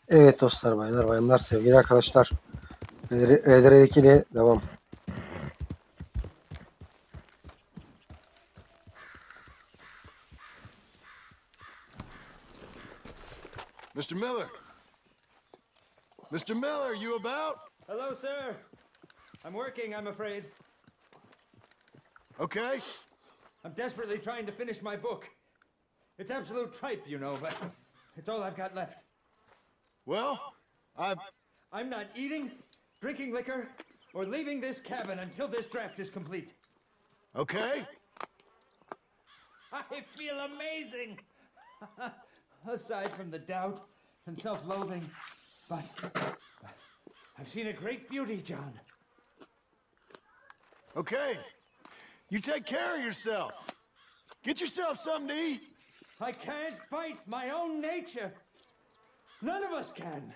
Evet dostlar, baylar, bayanlar, sevgili arkadaşlar. RDR2 ile devam. Mr. Miller! Mr. Miller, you about? Hello, sir. I'm working, I'm afraid. Okay. I'm desperately trying to finish my book. It's absolute tripe, you know, but it's all I've got left. Well, I'm not eating, drinking liquor, or leaving this cabin until this draft is complete. Okay. I feel amazing! Aside from the doubt and self-loathing, but I've seen a great beauty, John. Okay. You take care of yourself. Get yourself something to eat. I can't fight my own nature. None of us can.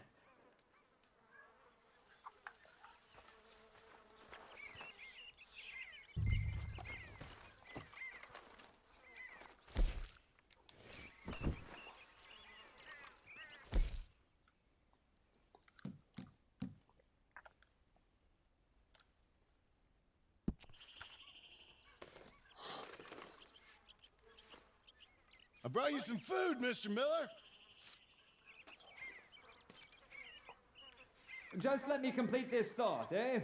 I brought you some food, Mr. Miller. Just let me complete this thought, eh?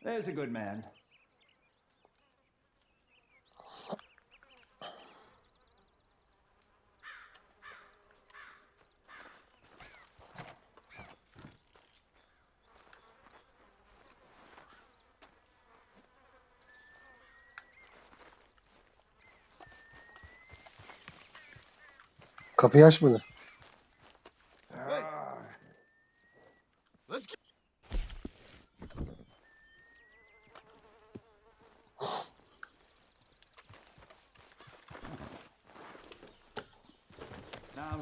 There's a good man. Kapıyı açmadı. Hey. Let's get... Now.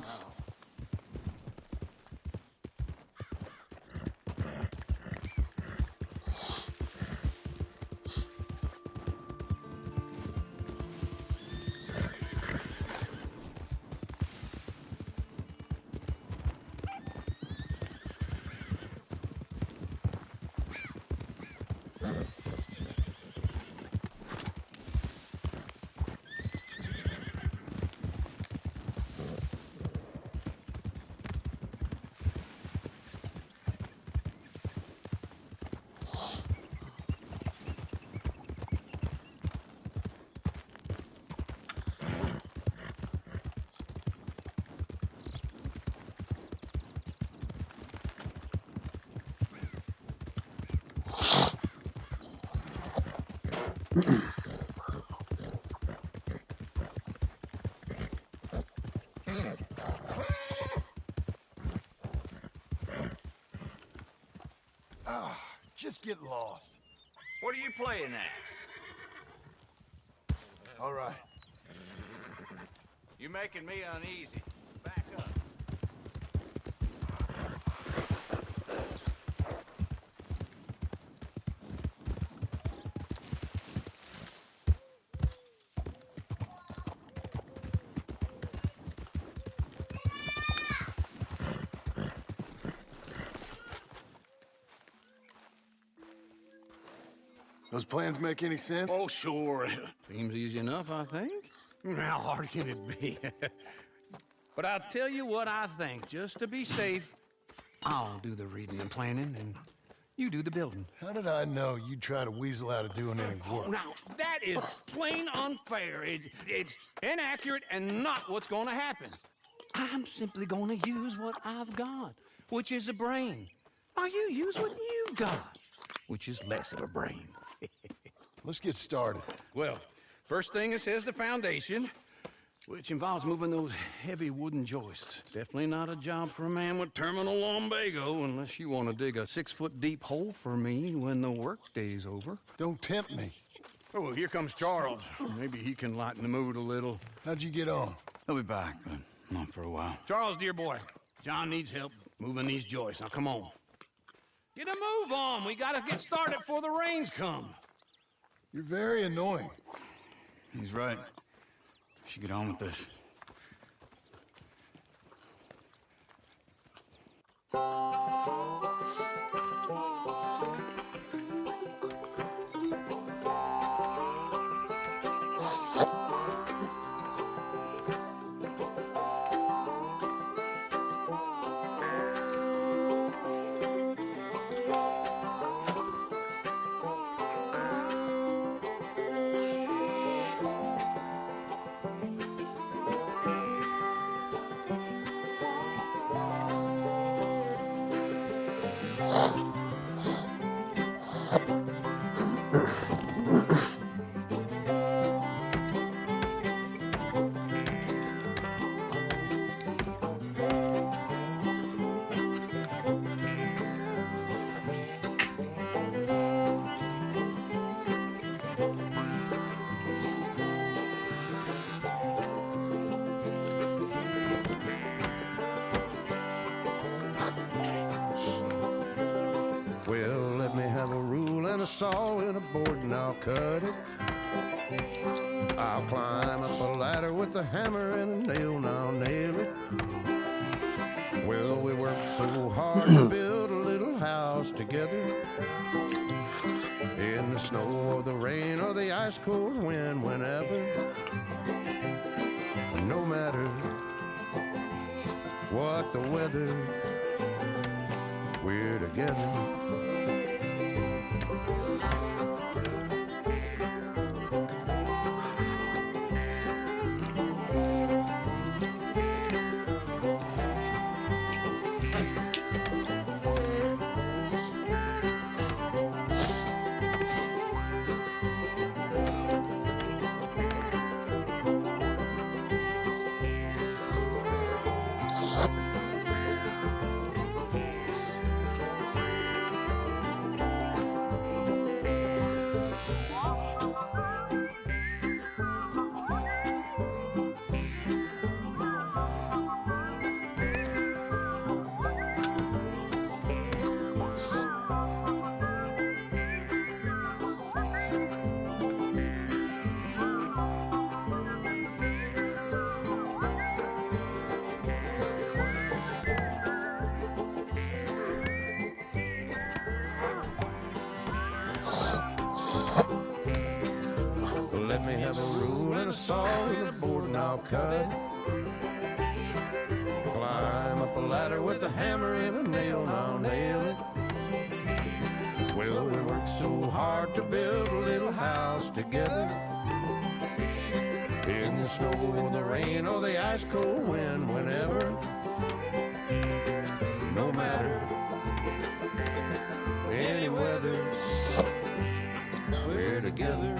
Just get lost. What are you playing at? All right. You making me uneasy. Back up. Those plans make any sense? Oh, sure. Seems easy enough, I think. How hard can it be? But I'll tell you what I think. Just to be safe, I'll do the reading and planning, and you do the building. How did I know you'd try to weasel out of doing any work? Now, that is plain unfair. It's inaccurate and not what's going to happen. I'm simply going to use what I've got, which is a brain. Now, you use what you've got, which is less of a brain. Let's get started. Well, first thing it says the foundation, which involves moving those heavy wooden joists. Definitely not a job for a man with terminal lumbago, unless you want to dig a 6-foot deep hole for me when the workday's over. Don't tempt me. Oh, here comes Charles. Maybe he can lighten the mood a little. How'd you get on? He'll be back, but not for a while. Charles, dear boy, John needs help moving these joists. Now, come on. Get a move on. We gotta get started before the rains come. You're very annoying. He's right. We should get on with this. Well, let me have a rule and a saw and a board and I'll cut it. I'll climb up a ladder with a hammer and a nail and I'll nail it. Well, we worked so hard to build a little house together. In the snow or the rain or the ice cold wind, whenever. No matter what the weather, we're together. Let me have a rule and a saw and a board and I'll cut it. Climb up a ladder with a hammer and a nail and I'll nail it. Well, we worked so hard to build a little house together. In the snow or the rain or the ice cold wind, whenever. No matter any weather, we're together.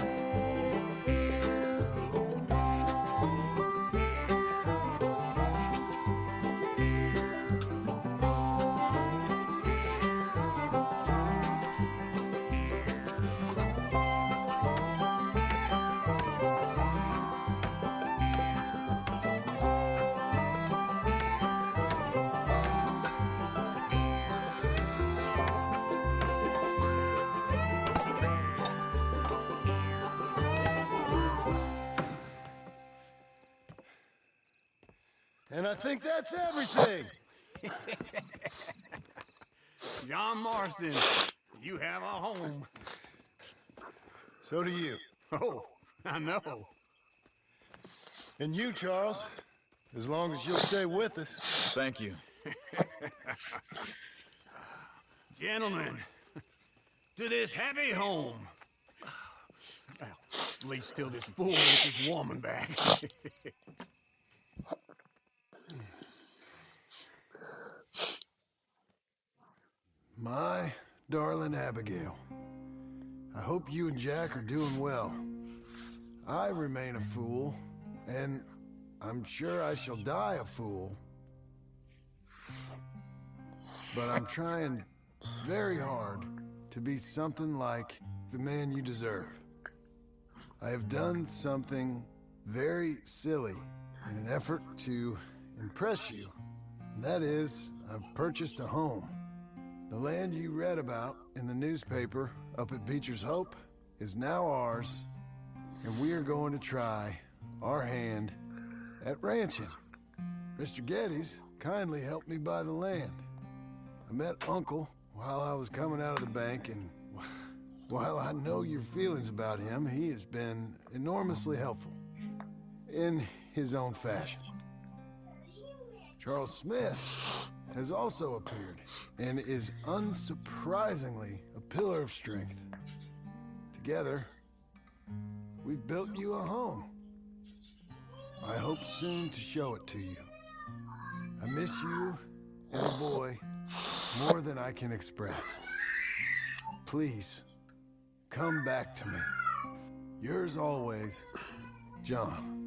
And I think that's everything. John Marston, you have a home. So do you. Oh, I know. And you, Charles. As long as you'll stay with us. Thank you. Gentlemen, to this happy home. Well, at least till this fool gets his woman back. My darling Abigail, I hope you and Jack are doing well. I remain a fool, and I'm sure I shall die a fool. But I'm trying very hard to be something like the man you deserve. I have done something very silly in an effort to impress you. And that is, I've purchased a home. The land you read about in the newspaper up at Beecher's Hope is now ours, and we are going to try our hand at ranching. Mr. Geddes kindly helped me buy the land. I met Uncle while I was coming out of the bank, and while I know your feelings about him, he has been enormously helpful in his own fashion. Charles Smith has also appeared and is unsurprisingly a pillar of strength. Together, we've built you a home. I hope soon to show it to you. I miss you and the boy more than I can express. Please, come back to me. Yours always, John.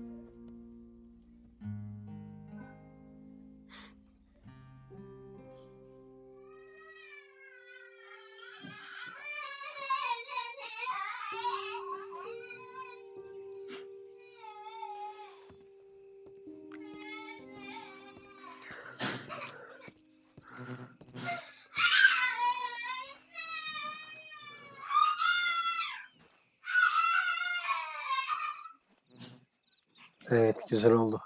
Evet, güzel oldu.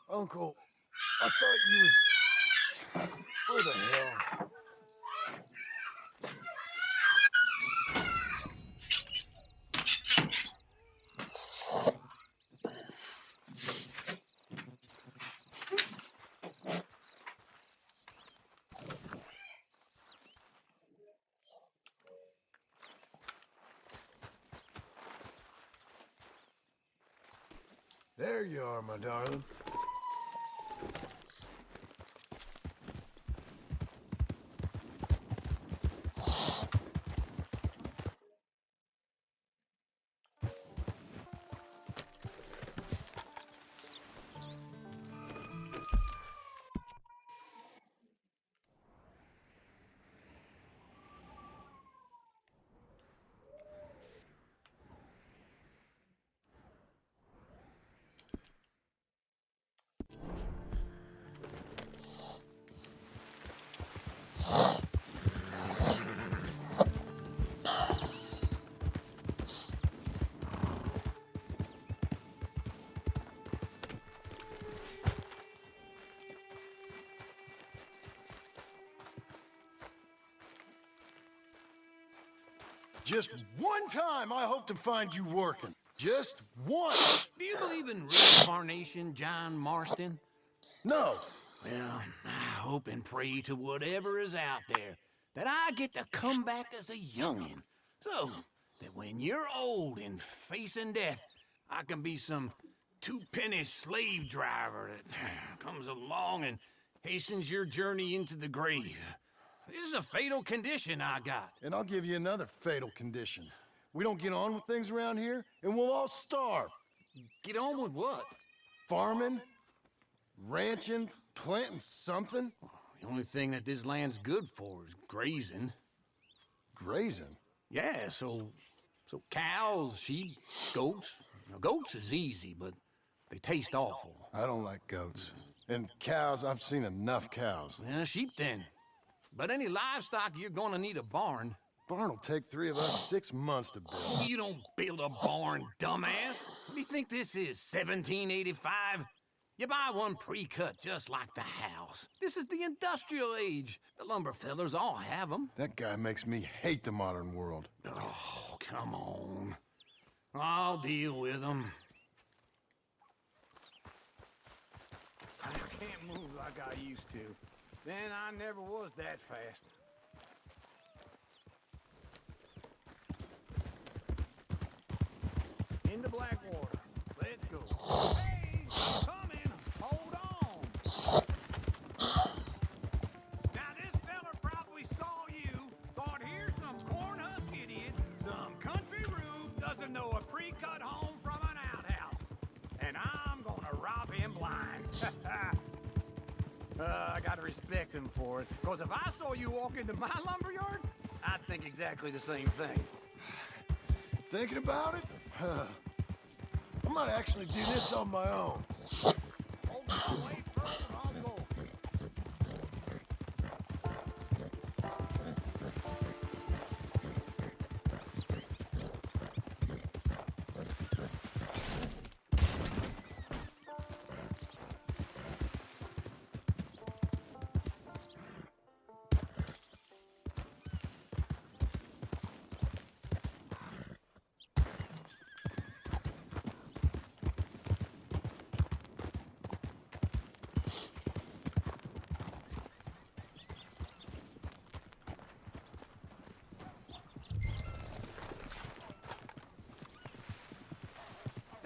Uncle, I thought you was... Where the hell? There you are, my darling. Just one time I hope to find you working. Just once. Do you believe in reincarnation, John Marston? No. Well, I hope and pray to whatever is out there that I get to come back as a youngin', so that when you're old and facing death, I can be some two-penny slave driver that comes along and hastens your journey into the grave. This is a fatal condition I got. And I'll give you another fatal condition. We don't get on with things around here, and we'll all starve. Get on with what? Farming, ranching, planting something. The only thing that this land's good for is grazing. Grazing? Yeah, so cows, sheep, goats. Now, goats is easy, but they taste awful. I don't like goats. And cows, I've seen enough cows. Yeah, sheep then. But any livestock, you're gonna need a barn. Barn will take 3 of us 6 months to build. You don't build a barn, dumbass. What do you think this is, 1785? You buy one pre-cut just like the house. This is the industrial age. The lumber fellers all have them. That guy makes me hate the modern world. Oh, come on. I'll deal with them. I can't move like I used to. Then I never was that fast. Into Blackwater. Let's go. Hey, coming. Hold on. Now this feller probably saw you, thought here's some corn-husk idiot, some country rube doesn't know a pre-cut home from an outhouse. And I'm gonna rob him blind. I gotta respect him for it, because if I saw you walk into my lumberyard, I'd think exactly the same thing. Thinking about it? I might actually do this on my own. Hold on, wait first, I'll go.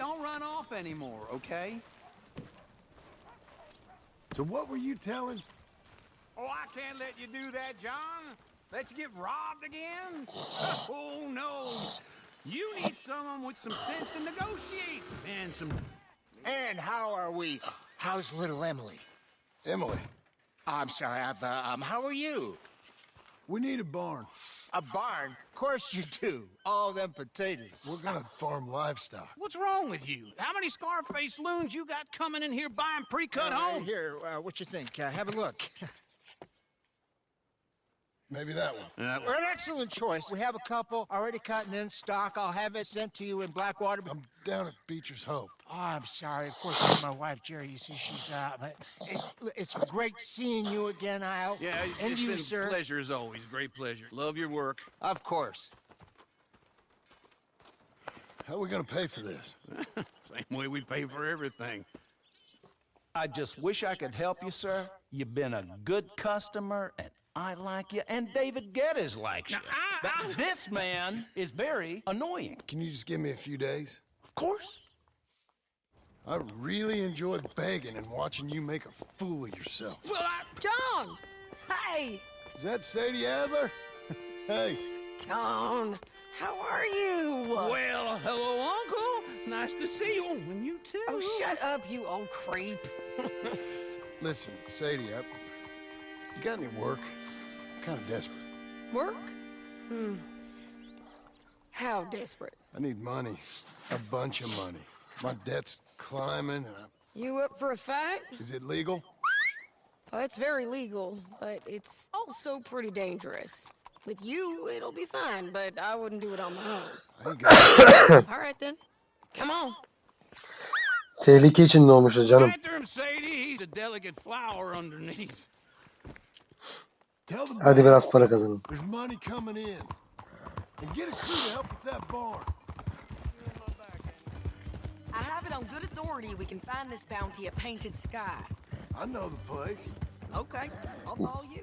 don't run off anymore, okay? So what were you telling? Oh, I can't let you do that, John. Let you get robbed again? Oh, no. You need someone with some sense to negotiate and some... And how are we? How's little Emily? Emily, I'm sorry, how are you? we need a barn. A barn? Of course you do. All them potatoes. We're gonna farm livestock. What's wrong with you? How many Scarface loons you got coming in here buying pre-cut homes? Here, what you think? Have a look. Maybe that one. We're an excellent choice. We have a couple already cut and in stock. I'll have it sent to you in Blackwater. I'm down at Beecher's Hope. Oh, I'm sorry. Of course, it's my wife, Jerry. You see, she's but it's great seeing you again, Al. Yeah, and it's you, been sir. a pleasure as always. Great pleasure. Love your work. Of course. How are we gonna pay for this? Same way we pay for everything. I just wish I could help you, sir. You've been a good customer, and I like you, and David Geddes likes you. Now, But this man is very annoying. Can you just give me a few days? Of course. I really enjoy begging and watching you make a fool of yourself. Well, John! Hey! Is that Sadie Adler? Hey, John, how are you? well, hello, Uncle. Nice to see you. And you too. Oh, shut up, you old creep. listen, Sadie, you got any work? I'm kind of desperate. Work? How desperate? I need money. A bunch of money. My debt's climbing, and You up for a fight? is it legal? Oh, it's very legal, but it's also pretty dangerous. With you, it'll be fine, but I wouldn't do it on my own. I ain't got All right, then. Come on. Tehlike içinde olmuşuz canım. After him, Sadie. He's a delicate flower underneath. Tell them Hadi biraz para kazanın. there's money coming in. And get a crew to help with that barn. I have it on good authority we can find this bounty at Painted Sky. I know the place. Okay, I'll follow you.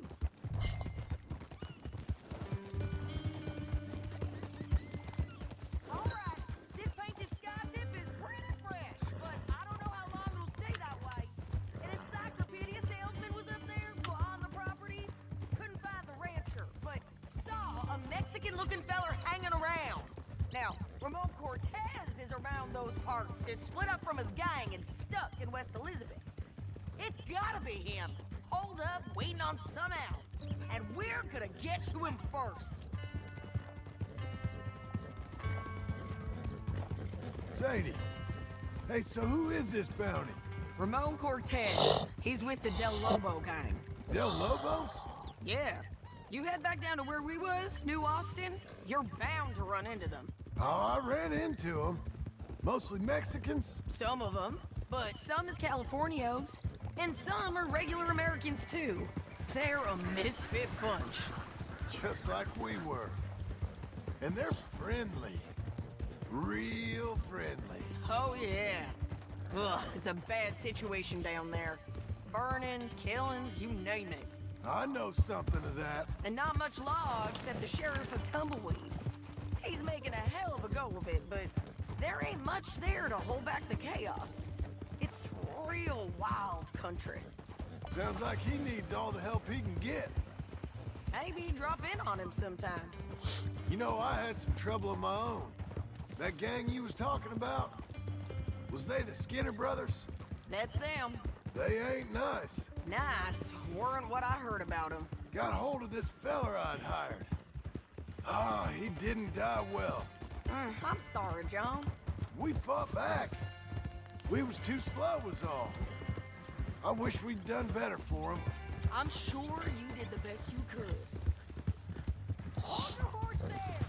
All right, this Painted Sky tip is pretty fresh, but I don't know how long it'll stay that way. An encyclopedia salesman was up there on the property. Couldn't find the rancher, but saw a Mexican-looking feller hanging around. Now, Ramon Cortez is around those parts, is split up from his gang and stuck in West Elizabeth. It's gotta be him. Hold up, waiting on some out. And we're gonna get to him first. Sadie. Hey, so who is this bounty? Ramon Cortez. He's with the Del Lobo gang. Del Lobos? Yeah. You head back down to where we was, New Austin, you're bound to run into them. Oh, I ran into them. Mostly Mexicans. Some of them, but some is Californios. And some are regular Americans, too. They're a misfit bunch. Just like we were. And they're friendly. Real friendly. Oh, yeah. Ugh, it's a bad situation down there. Burnings, killings, you name it. I know something of that. And not much law except the sheriff of Tumbleweed. He's making a hell of a go of it, but there ain't much there to hold back the chaos. It's real wild country. Sounds like he needs all the help he can get. Maybe drop in on him sometime. You know, I had some trouble of my own. That gang you was talking about, was they the Skinner brothers? That's them. They ain't nice. Nice. Weren't what I heard about them. Got hold of this feller I'd hired. Ah, he didn't die well. I'm sorry, John. We fought back. We was too slow was all. I wish we'd done better for him. I'm sure you did the best you could. Hold your horse there.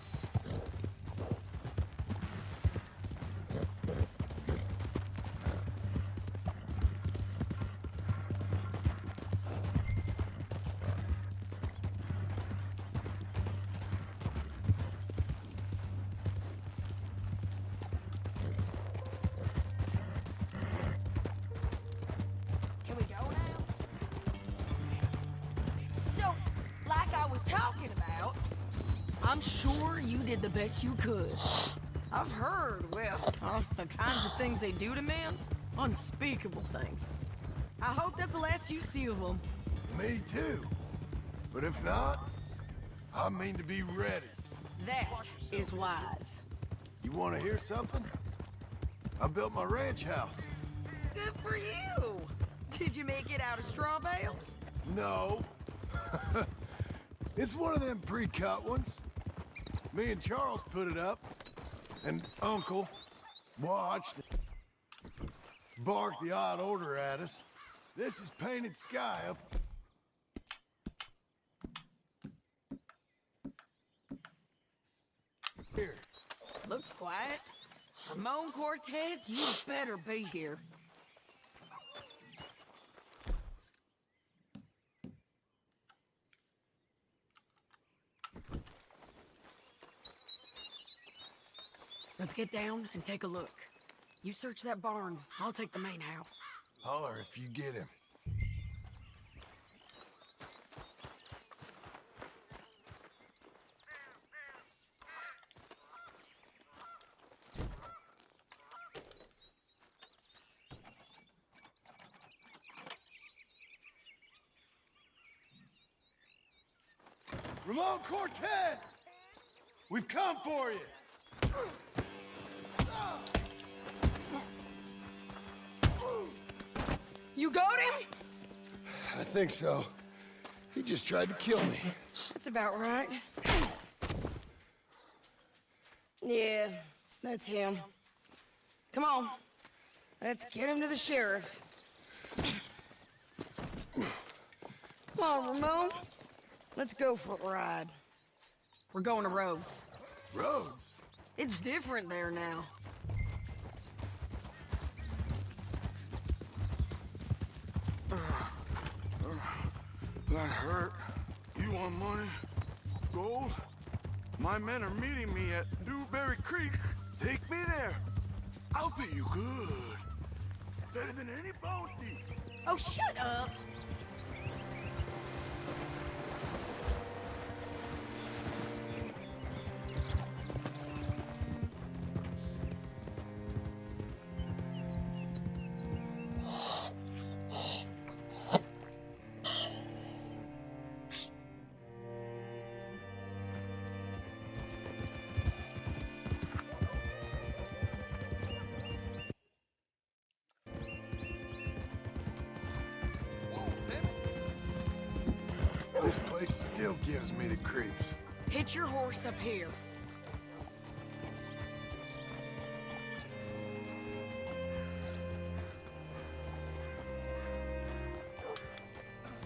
Can we go now? So, like I was talking about, I'm sure you did the best you could. I've heard, well, the kinds of things they do to men. Unspeakable things. I hope that's the last you see of them. Me too. But if not, I mean to be ready. That is wise. You want to hear something? I built my ranch house. Good for you. Did you make it out of straw bales? No. It's one of them pre-cut ones. Me and Charles put it up, and Uncle watched, barked the odd order at us. This is painted sky up. Here. Looks quiet. Ramon Cortez, you better be here. Let's get down and take a look. You search that barn. I'll take the main house. Holler if you get him. Ramon Cortez! We've come for you! You got him? I think so. He just tried to kill me. That's about right. Yeah, that's him. Come on. Let's get him to the sheriff. Come on, Ramon. Let's go for a ride. We're going to Rhodes. Rhodes? It's different there now. That hurt. You want money? Gold? My men are meeting me at Dewberry Creek. Take me there. I'll pay you good. Better than any bounty. Oh, shut up. This place still gives me the creeps. Hitch your horse up here.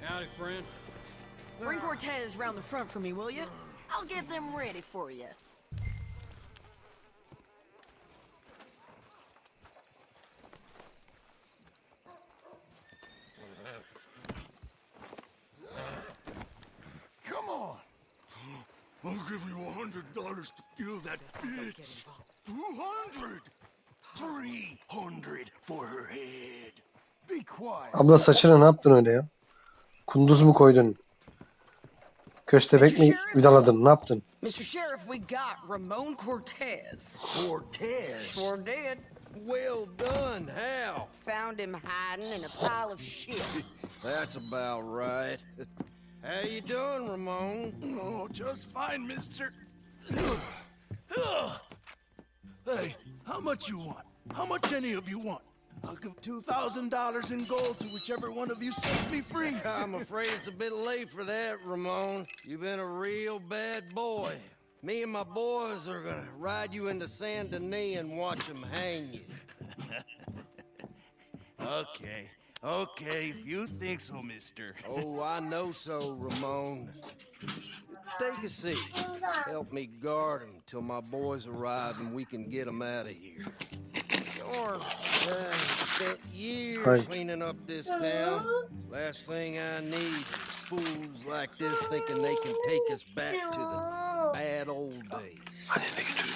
Howdy, friend. Bring Cortez round the front for me, will you? I'll get them ready for you. Come on! I'll give you $100 to kill that bitch. 200. 300 for her head. Be quiet. Abla saçına ne yaptın öyle ya? Kunduz mu koydun? Köstebek mi vidaladın? Ne yaptın? Mr. Sheriff, we got Ramon Cortez. Cortez? Sure did. Well done. How? Found him hiding in a pile of shit. That's about right. How you doing, Ramon? Oh, just fine, mister. Hey, how much you want? How much any of you want? I'll give $2,000 in gold to whichever one of you sets me free. I'm afraid it's a bit late for that, Ramon. You've been a real bad boy. Me and my boys are gonna ride you into Saint Denis and watch them hang you. Okay, if you think so, mister. Oh, I know so, Ramon. Take a seat. Help me guard him till my boys arrive and we can get them out of here. Sure. I spent years cleaning up this town. Last thing I need is fools like this thinking they can take us back to the bad old days.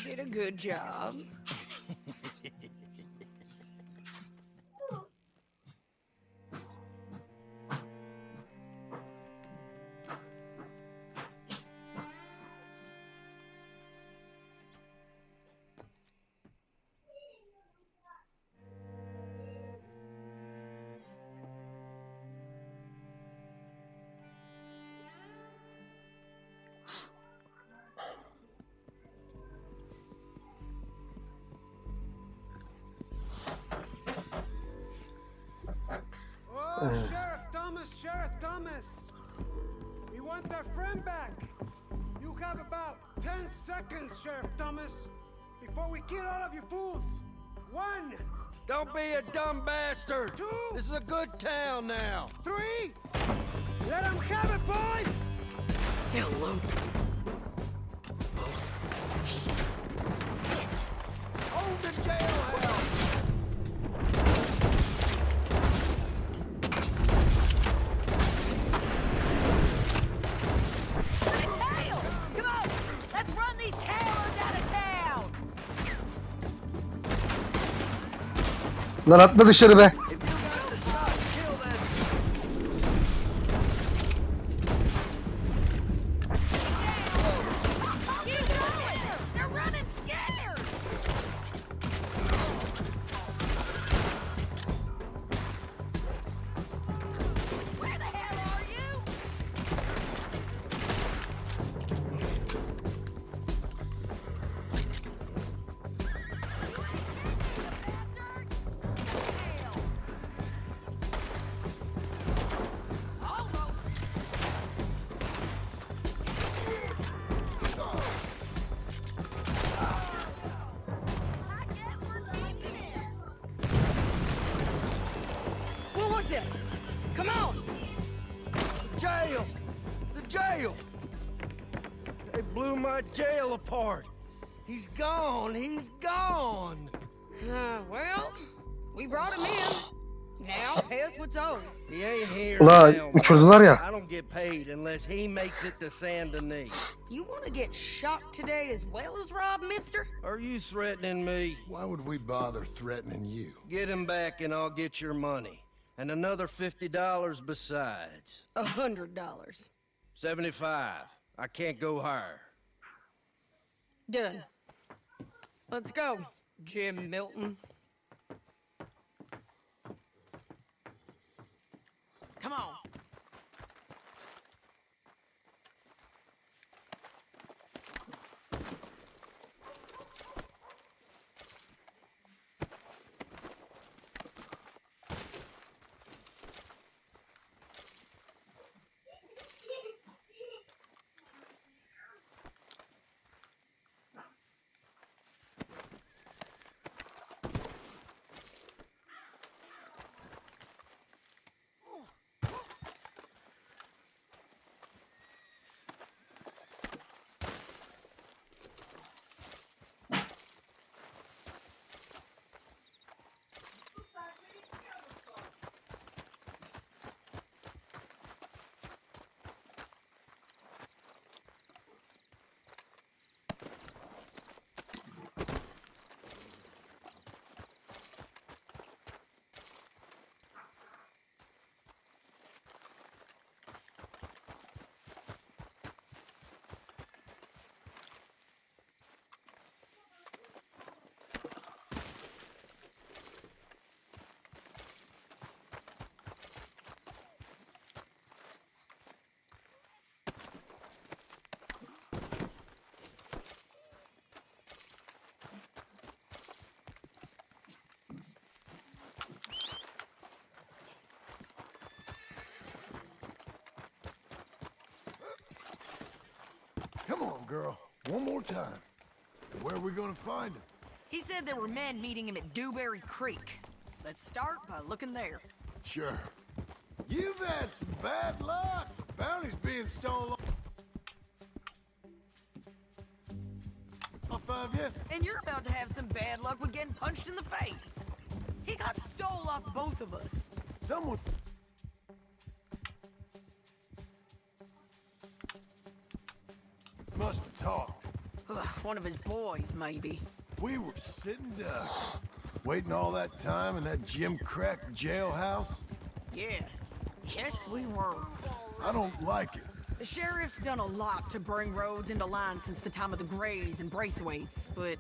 You did a good job. Sheriff Thomas. We want our friend back. You have about 10 seconds, Sheriff Thomas, before we kill all of you fools. 1. Don't be a dumb bastard. 2. This is a good town now. 3. Let them have it, boys. Download. Hold the jailhouse. Tail! Come on! Let's run these cowards out of town! Lan atla dışarı be. If you got the shot, kill that. Keep going! They're running scared! Where the hell are you? What was it? Come on! Jail! The jail! They blew my jail apart. He's gone. He's gone. Well, we brought him in. Now pay us what's owed. He ain't here Ula now. uçurdular ya. I don't get paid unless he makes it to Saint Denis. You want to get shot today as well as Rob, mister? Are you threatening me? Why would we bother threatening you? Get him back and I'll get your money. And another $50 besides. $100. 75. I can't go higher. Done. Let's go, Jim Milton. Come on. Come on, girl. One more time. Where are we gonna find him? He said there were men meeting him at Dewberry Creek. Let's start by looking there. Sure. You've had some bad luck. Bounty's being stolen off of you. And you're about to have some bad luck with getting punched in the face. He got stole off both of us. Someone... must have talked. Ugh, one of his boys, maybe. We were sitting ducks, waiting all that time in that gim-crack jailhouse. Yeah. Yes, we were. I don't like it. The sheriff's done a lot to bring roads into line since the time of the Grays and Braithwaites, but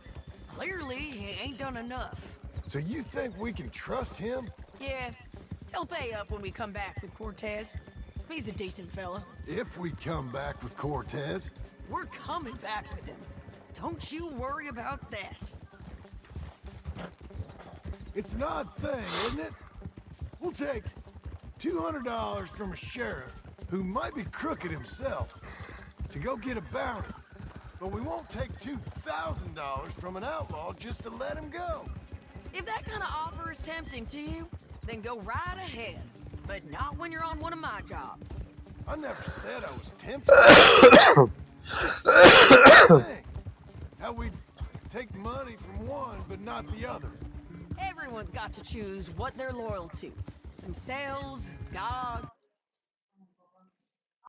clearly he ain't done enough. So you think we can trust him? Yeah, he'll pay up when we come back with Cortez. He's a decent fella. If we come back with Cortez. We're coming back with him. Don't you worry about that. It's an odd thing, isn't it? We'll take $200 from a sheriff who might be crooked himself to go get a bounty. But we won't take $2,000 from an outlaw just to let him go. If that kind of offer is tempting to you, then go right ahead. But not when you're on one of my jobs. I never said I was tempted. How we take money from one but not the other. Everyone's got to choose what they're loyal to. Themselves, God,